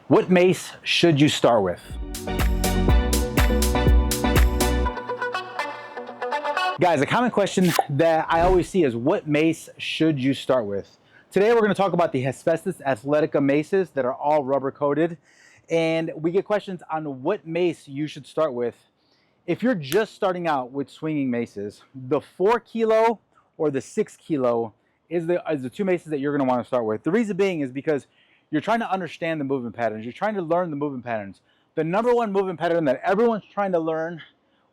What mace should you start with? Guys, a common question that I always see is what mace should you start with? Today we're going to talk about the Hephaestus Athletica maces that are all rubber coated, and we get questions on what mace you should start with. If you're just starting out with swinging maces, the 4 kilo or the 6 kilo is the two maces that you're going to want to start with. The reason being is because you're trying to understand the movement patterns. You're trying to learn the movement patterns. The number one movement pattern that everyone's trying to learn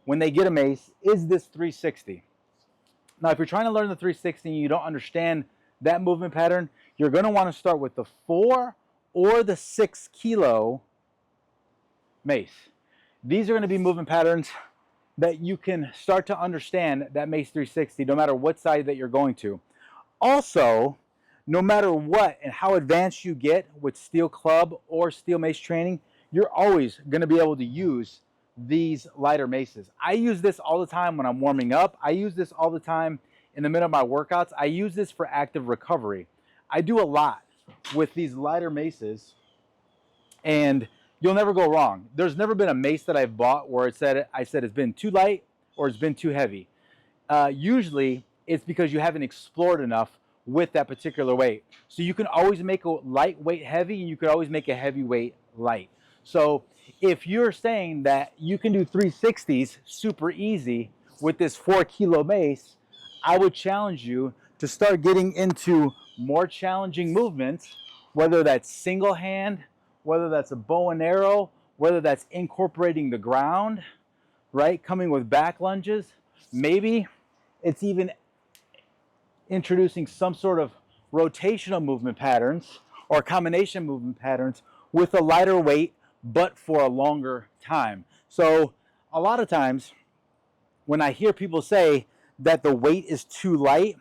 when they get a mace is this 360. Now, if you're trying to learn the 360 and you don't understand that movement pattern, you're going to want to start with the 4 or the 6 kilo mace. These are going to be movement patterns that you can start to understand that mace 360 no matter what side that you're going to. Also, no matter what and how advanced you get with steel club or steel mace training, you're always going to be able to use these lighter maces. I use this all the time when I'm warming up. I use this all the time in the middle of my workouts. I use this for active recovery. I do a lot with these lighter maces, and you'll never go wrong. There's never been a mace that I've bought where I said it's been too light or it's been too heavy. Usually it's because you haven't explored enough with that particular weight. So you can always make a lightweight heavy, and you can always make a heavyweight light. So if you're saying that you can do 360s super easy with this 4 kilo mace, I would challenge you to start getting into more challenging movements, whether that's single hand, whether that's a bow and arrow, whether that's incorporating the ground, right? Coming with back lunges. Maybe it's even introducing some sort of rotational movement patterns or combination movement patterns with a lighter weight but for a longer time. So a lot of times when I hear people say that the weight is too light,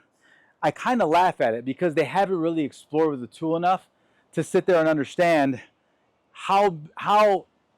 I kind of laugh at it because they haven't really explored with the tool enough to sit there and understand how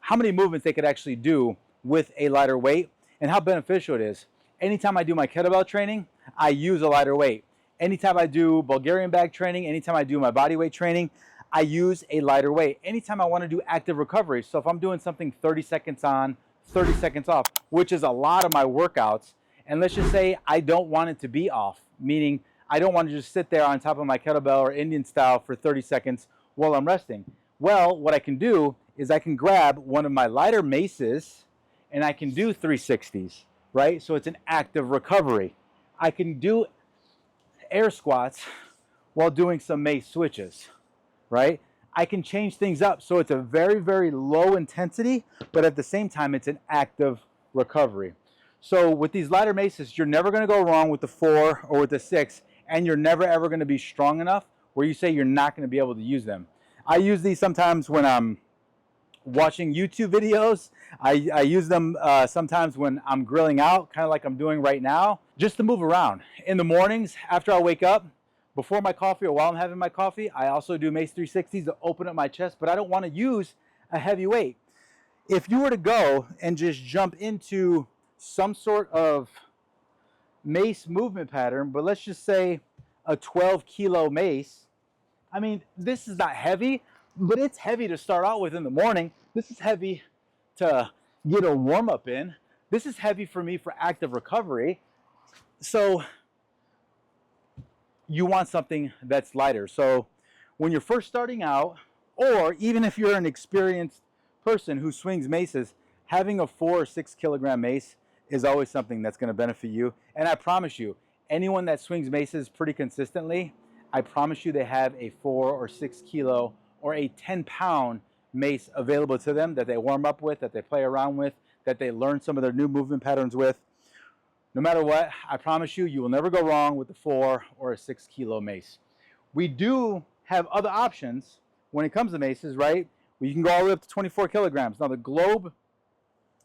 many movements they could actually do with a lighter weight and how beneficial it is. Anytime I do my kettlebell training, I use a lighter weight. Anytime I do Bulgarian bag training, anytime I do my body weight training, I use a lighter weight. Anytime I want to do active recovery, so if I'm doing something 30 seconds on, 30 seconds off, which is a lot of my workouts, and let's just say I don't want it to be off, meaning I don't want to just sit there on top of my kettlebell or Indian style for 30 seconds while I'm resting. Well, what I can do is I can grab one of my lighter maces and I can do 360s, right? So it's an active recovery. I can do air squats while doing some mace switches, right? I can change things up so it's a very, very low intensity, but at the same time, it's an active recovery. So with these lighter maces, you're never going to go wrong with the 4 or with the 6, and you're never ever going to be strong enough where you say you're not going to be able to use them. I use these sometimes when I'm watching YouTube videos. I use them sometimes when I'm grilling out, kind of like I'm doing right now, just to move around. In the mornings, after I wake up, before my coffee or while I'm having my coffee, I also do mace 360s to open up my chest, but I don't want to use a heavy weight. If you were to go and just jump into some sort of mace movement pattern, but let's just say a 12 kilo mace, I mean, this is not heavy, but it's heavy to start out with in the morning. This is heavy to get a warm up in. This is heavy for me for active recovery. So you want something that's lighter. So when you're first starting out, or even if you're an experienced person who swings maces, having a 4 or 6 kilogram mace is always something that's going to benefit you. And I promise you, anyone that swings maces pretty consistently, I promise you they have a 4 or 6 kilo or a 10-pound mace available to them that they warm up with, that they play around with, that they learn some of their new movement patterns with. No matter what, I promise you, you will never go wrong with the 4 or a 6 kilo mace. We do have other options when it comes to maces, right? You can go all the way up to 24 kilograms. Now, the globe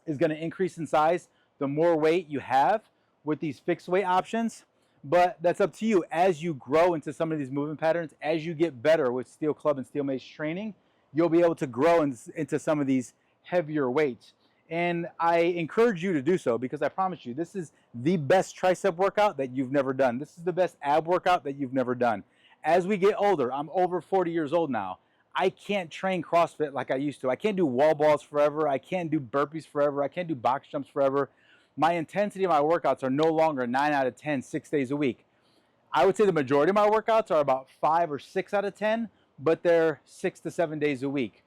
is going to increase in size the more weight you have with these fixed weight options, but that's up to you. As you grow into some of these movement patterns, as you get better with steel club and steel mace training, you'll be able to grow into some of these heavier weights. And I encourage you to do so because I promise you, this is the best tricep workout that you've never done. This is the best ab workout that you've never done. As we get older, I'm over 40 years old now. I can't train CrossFit like I used to. I can't do wall balls forever. I can't do burpees forever. I can't do box jumps forever. My intensity of my workouts are no longer 9 out of 10, 6 days a week. I would say the majority of my workouts are about 5 or 6 out of 10, but they're 6 to 7 days a week.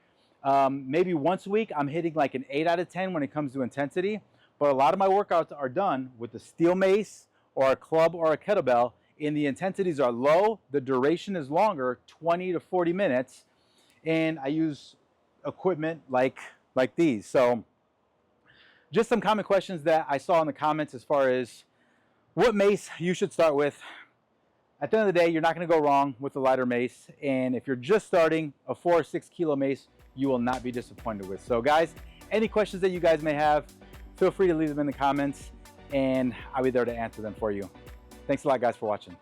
Maybe once a week, I'm hitting like an 8 out of 10 when it comes to intensity, but a lot of my workouts are done with a steel mace or a club or a kettlebell, and the intensities are low, the duration is longer, 20 to 40 minutes, and I use equipment like these. So just some common questions that I saw in the comments as far as what mace you should start with. At the end of the day, you're not going to go wrong with the lighter mace, and if you're just starting, a 4 or 6 kilo mace you will not be disappointed with. So guys, any questions that you guys may have, feel free to leave them in the comments, and I'll be there to answer them for you. Thanks a lot, guys, for watching.